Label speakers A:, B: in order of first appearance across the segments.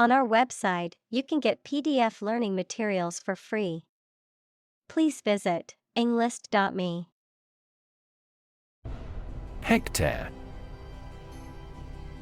A: On our website, you can get PDF learning materials for free. Please visit englist.me.
B: Hectare.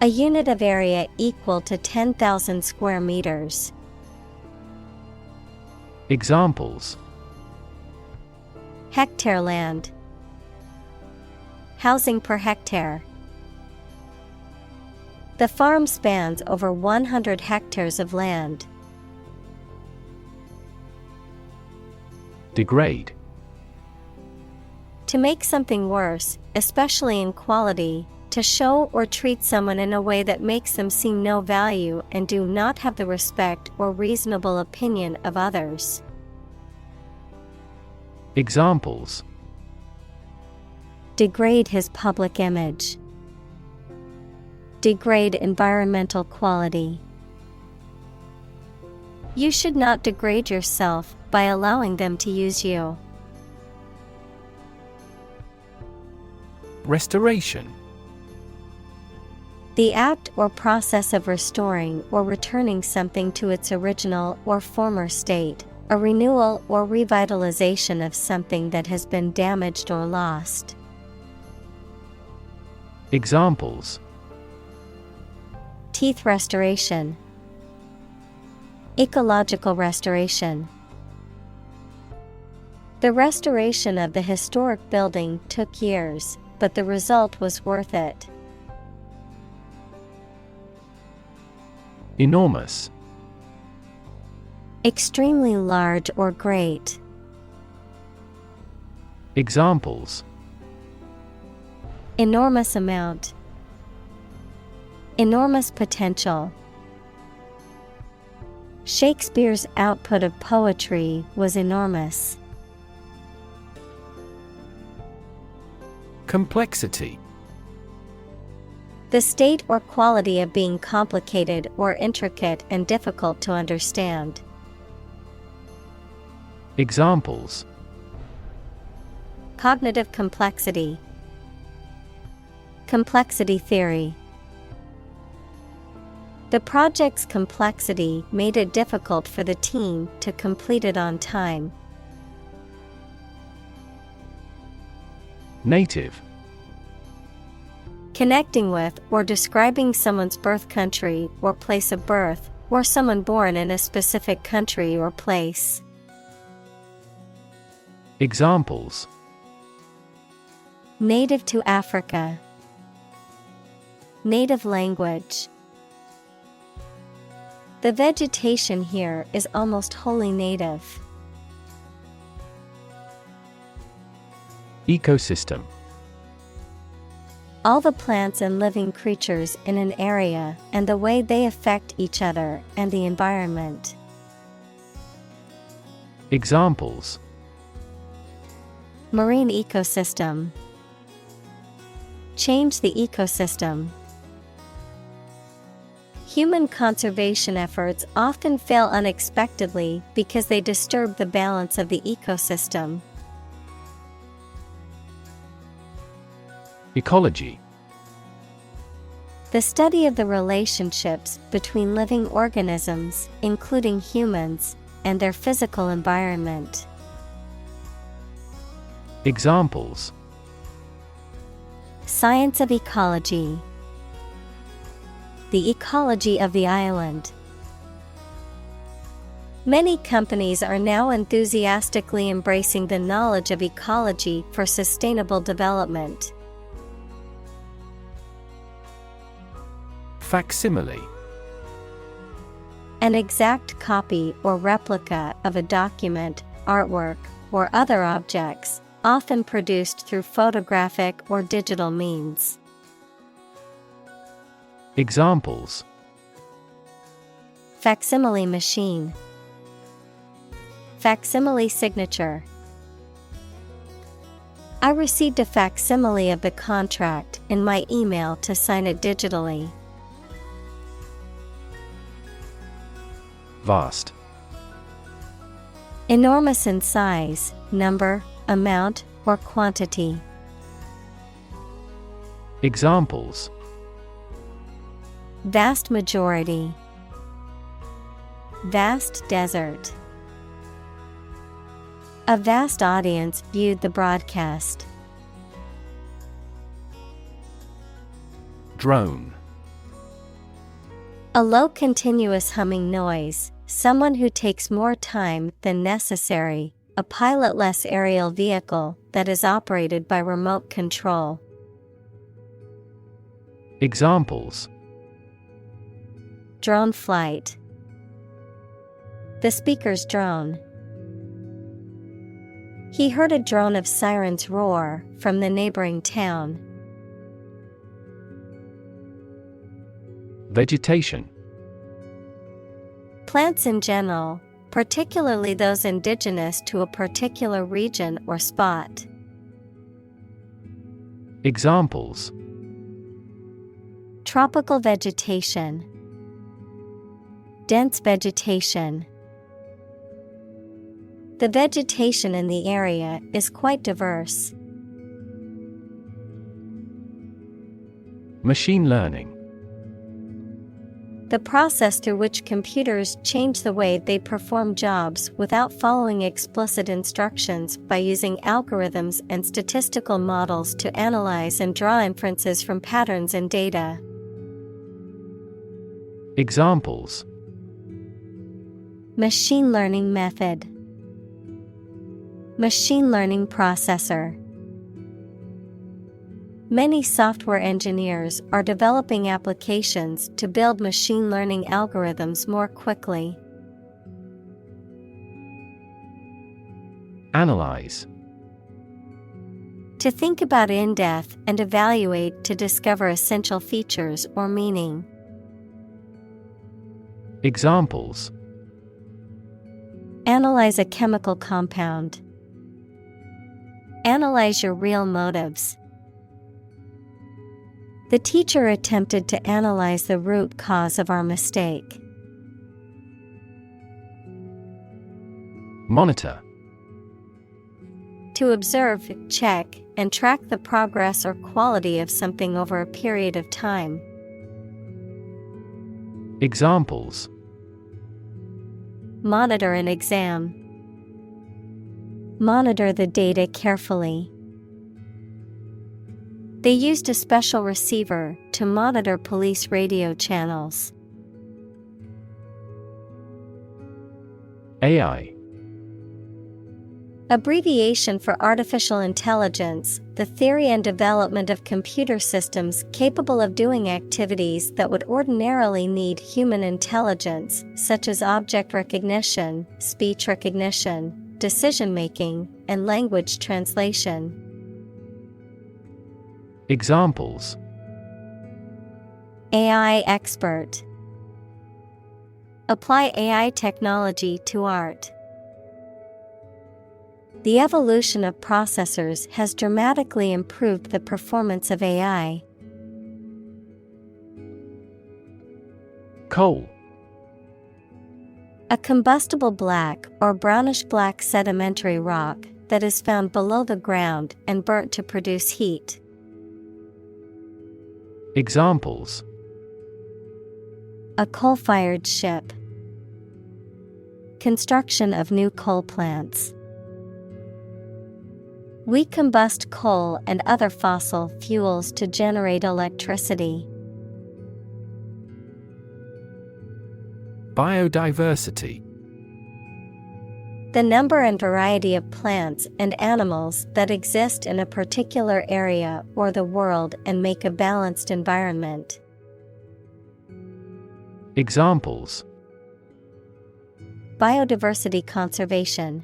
A: A unit of area equal to 10,000 square meters.
B: Examples:
A: Hectare land. Housing per hectare. The farm spans over 100 hectares of land.
B: Degrade.
A: To make something worse, especially in quality, to show or treat someone in a way that makes them see no value and do not have the respect or reasonable opinion of others.
B: Examples:
A: Degrade his public image. Degrade environmental quality. You should not degrade yourself by allowing them to use you.
B: Restoration.
A: The act or process of restoring or returning something to its original or former state, a renewal or revitalization of something that has been damaged or lost.
B: Examples:
A: Teeth restoration. Ecological restoration. The restoration of the historic building took years, but the result was worth it.
B: Enormous.
A: Extremely large or great.
B: Examples:
A: Enormous amount. Enormous potential. Shakespeare's output of poetry was enormous.
B: Complexity.
A: The state or quality of being complicated or intricate and difficult to understand.
B: Examples:
A: Cognitive complexity. Complexity theory. The project's complexity made it difficult for the team to complete it on time.
B: Native.
A: Connecting with or describing someone's birth country or place of birth, or someone born in a specific country or place.
B: Examples:
A: Native to Africa. Native language. The vegetation here is almost wholly native.
B: Ecosystem.
A: All the plants and living creatures in an area and the way they affect each other and the environment.
B: Examples:
A: Marine ecosystem. Change the ecosystem. Human conservation efforts often fail unexpectedly because they disturb the balance of the ecosystem.
B: Ecology.
A: The study of the relationships between living organisms, including humans, and their physical environment.
B: Examples:
A: Science of ecology. The ecology of the island. Many companies are now enthusiastically embracing the knowledge of ecology for sustainable development.
B: Facsimile.
A: An exact copy or replica of a document, artwork, or other objects, often produced through photographic or digital means.
B: Examples:
A: Facsimile machine. Facsimile signature. I received a facsimile of the contract in my email to sign it digitally.
B: Vast.
A: Enormous in size, number, amount, or quantity.
B: Examples:
A: Vast majority. Vast desert. A vast audience viewed the broadcast.
B: Drone.
A: A low continuous humming noise, someone who takes more time than necessary, a pilotless aerial vehicle that is operated by remote control.
B: Examples:
A: Drone flight. The speaker's drone. He heard a drone of sirens roar from the neighboring town.
B: Vegetation.
A: Plants in general, particularly those indigenous to a particular region or spot.
B: Examples:
A: Tropical vegetation. Dense vegetation. The vegetation in the area is quite diverse.
B: Machine learning.
A: The process through which computers change the way they perform jobs without following explicit instructions by using algorithms and statistical models to analyze and draw inferences from patterns in data.
B: Examples:
A: Machine learning method. Machine learning processor. Many software engineers are developing applications to build machine learning algorithms more quickly.
B: Analyze.
A: To think about in depth and evaluate to discover essential features or meaning.
B: Examples:
A: Analyze a chemical compound. Analyze your real motives. The teacher attempted to analyze the root cause of our mistake.
B: Monitor.
A: To observe, check, and track the progress or quality of something over a period of time.
B: Examples:
A: Monitor an exam. Monitor the data carefully. They used a special receiver to monitor police radio channels.
B: AI.
A: Abbreviation for artificial intelligence, the theory and development of computer systems capable of doing activities that would ordinarily need human intelligence, such as object recognition, speech recognition, decision-making, and language translation.
B: Examples:
A: AI expert. Apply AI technology to art. The evolution of processors has dramatically improved the performance of AI.
B: Coal.
A: A combustible black or brownish-black sedimentary rock that is found below the ground and burnt to produce heat.
B: Examples:
A: A coal-fired ship. Construction of new coal plants. We combust coal and other fossil fuels to generate electricity.
B: Biodiversity.
A: The number and variety of plants and animals that exist in a particular area or the world and make a balanced environment.
B: Examples:
A: Biodiversity conservation.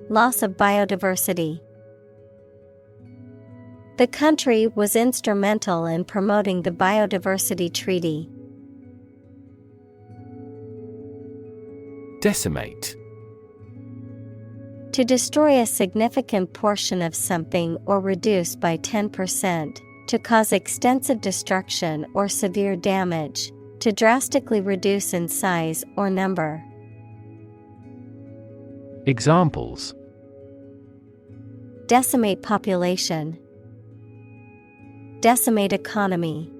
A: Loss of biodiversity. The country was instrumental in promoting the Biodiversity Treaty.
B: Decimate.
A: To destroy a significant portion of something or reduce by 10%, to cause extensive destruction or severe damage, to drastically reduce in size or number.
B: Examples:
A: Decimate population. Decimate economy.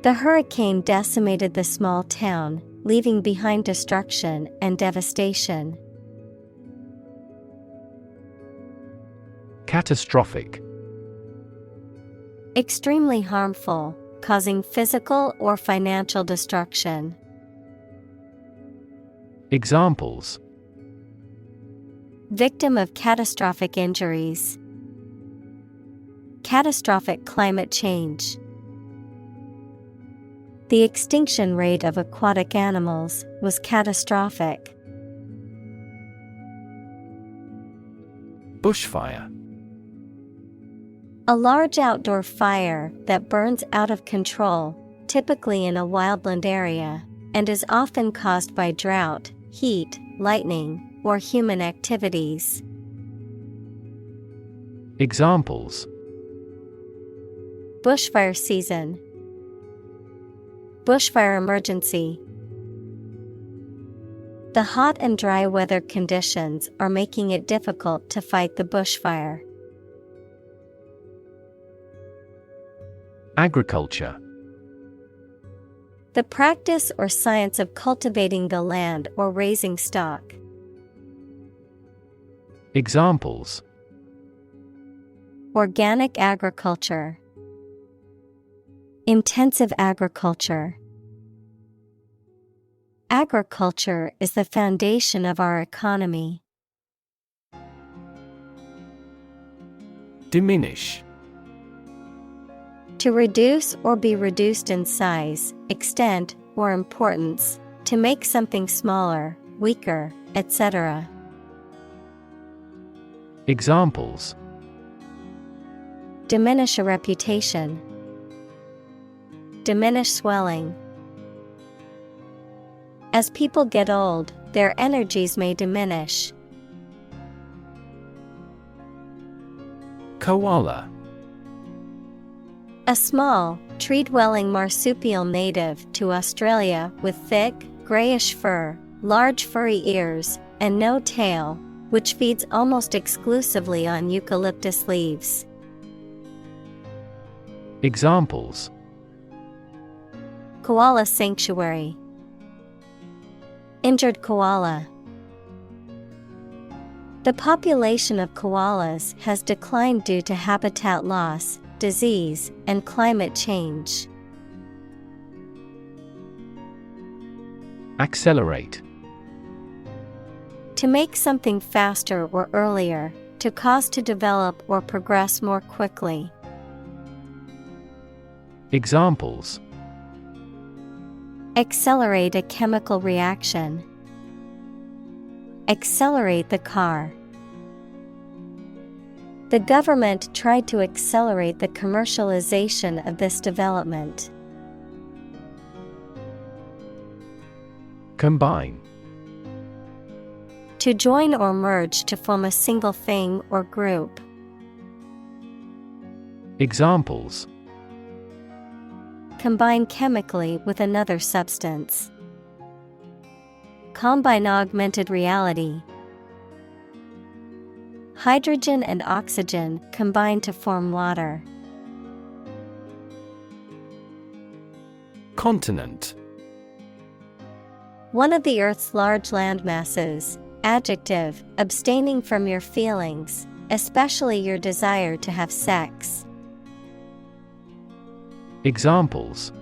A: The hurricane decimated the small town, leaving behind destruction and devastation.
B: Catastrophic.
A: Extremely harmful, causing physical or financial destruction.
B: Examples:
A: Victim of catastrophic injuries. Catastrophic climate change. The extinction rate of aquatic animals was catastrophic.
B: Bushfire.
A: A large outdoor fire that burns out of control, typically in a wildland area, and is often caused by drought, heat, lightning, or human activities.
B: Examples:
A: Bushfire season. Bushfire emergency. The hot and dry weather conditions are making it difficult to fight the bushfire.
B: Agriculture.
A: The practice or science of cultivating the land or raising stock.
B: Examples:
A: Organic agriculture. Intensive agriculture. Agriculture is the foundation of our economy.
B: Diminish.
A: To reduce or be reduced in size, extent, or importance, to make something smaller, weaker, etc.
B: Examples:
A: Diminish a reputation. Diminish swelling. As people get old, their energies may diminish.
B: Koala.
A: A small, tree-dwelling marsupial native to Australia with thick, grayish fur, large furry ears, and no tail, which feeds almost exclusively on eucalyptus leaves.
B: Examples:
A: Koala sanctuary. Injured koala. The population of koalas has declined due to habitat loss, disease, and climate change.
B: Accelerate.
A: To make something faster or earlier, to cause to develop or progress more quickly.
B: Examples:
A: Accelerate a chemical reaction. Accelerate the car. The government tried to accelerate the commercialization of this development.
B: Combine.
A: To join or merge to form a single thing or group.
B: Examples:
A: Combine chemically with another substance. Combine augmented reality. Hydrogen and oxygen combine to form water.
B: Continent.
A: One of the Earth's large landmasses. Adjective, abstaining from your feelings, especially your desire to have sex.
B: Examples: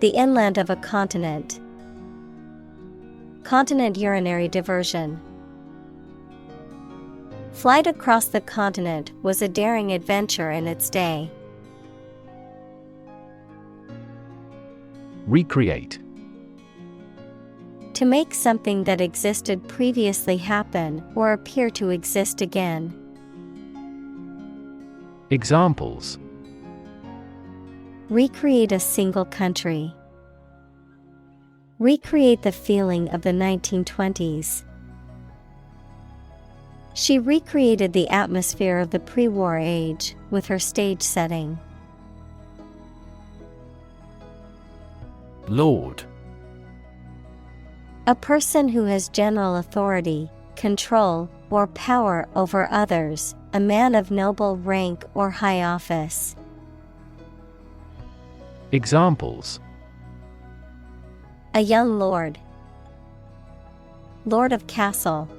A: The inland of a continent. Continent urinary diversion. Flight across the continent was a daring adventure in its day.
B: Recreate.
A: To make something that existed previously happen or appear to exist again.
B: Examples:
A: Recreate a single country. Recreate the feeling of the 1920s. She recreated the atmosphere of the pre-war age with her stage setting.
B: Lord.
A: A person who has general authority, control, or power over others, a man of noble rank or high office.
B: Examples:
A: A young lord. Lord of castle.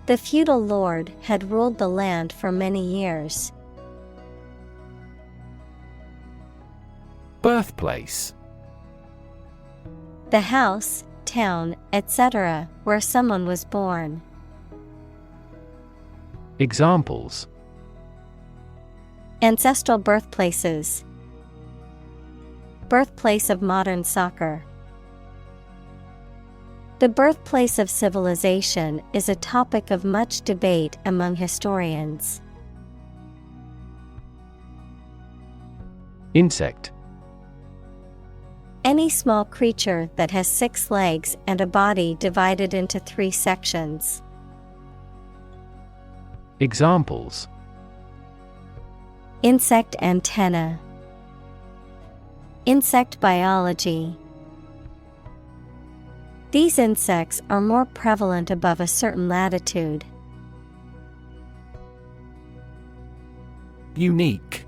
A: The feudal lord had ruled the land for many years.
B: Birthplace:
A: The house, town, etc., where someone was born.
B: Examples:
A: Ancestral birthplaces. Birthplace of modern soccer. The birthplace of civilization is a topic of much debate among historians.
B: Insect:
A: Any small creature that has 6 legs and a body divided into 3 sections.
B: Examples:
A: Insect antenna. Insect biology. These insects are more prevalent above a certain latitude.
B: Unique: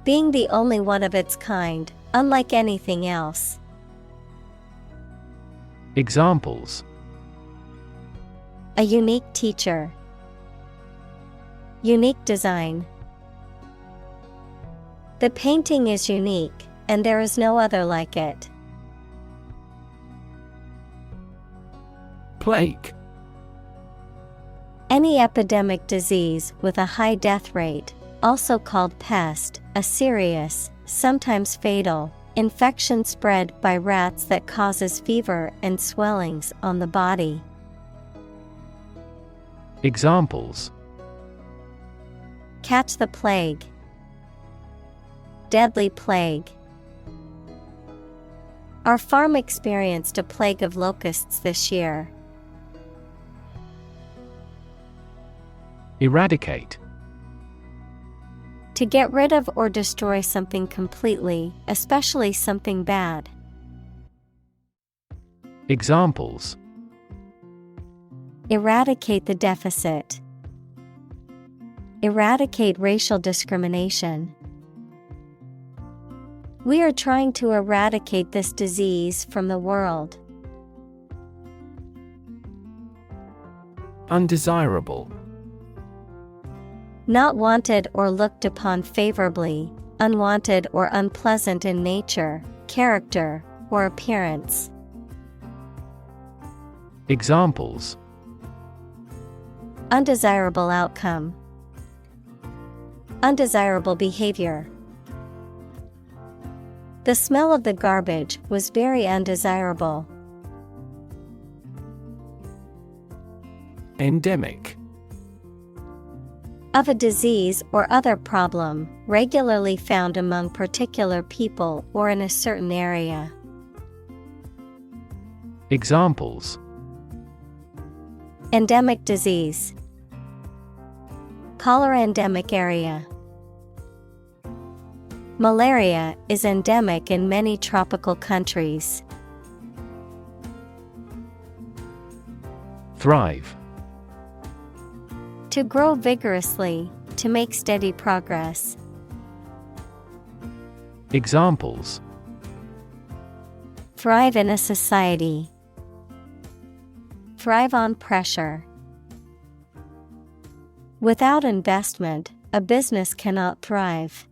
A: Being the only one of its kind, unlike anything else.
B: Examples:
A: A unique teacher. Unique design. The painting is unique, and there is no other like it.
B: Plague:
A: Any epidemic disease with a high death rate, also called pest, a serious, sometimes fatal, infection spread by rats that causes fever and swellings on the body.
B: Examples:
A: Catch the plague. Deadly plague. Our farm experienced a plague of locusts this year.
B: Eradicate:
A: To get rid of or destroy something completely, especially something bad.
B: Examples:
A: Eradicate the deficit. Eradicate racial discrimination. We are trying to eradicate this disease from the world.
B: Undesirable:
A: Not wanted or looked upon favorably, unwanted or unpleasant in nature, character, or appearance.
B: Examples:
A: Undesirable outcome. Undesirable behavior. The smell of the garbage was very undesirable.
B: Endemic:
A: Of a disease or other problem, regularly found among particular people or in a certain area.
B: Examples:
A: Endemic disease. Cholera endemic area. Malaria is endemic in many tropical countries.
B: Thrive:
A: To grow vigorously, to make steady progress.
B: Examples:
A: Thrive in a society. Thrive on pressure. Without investment, a business cannot thrive.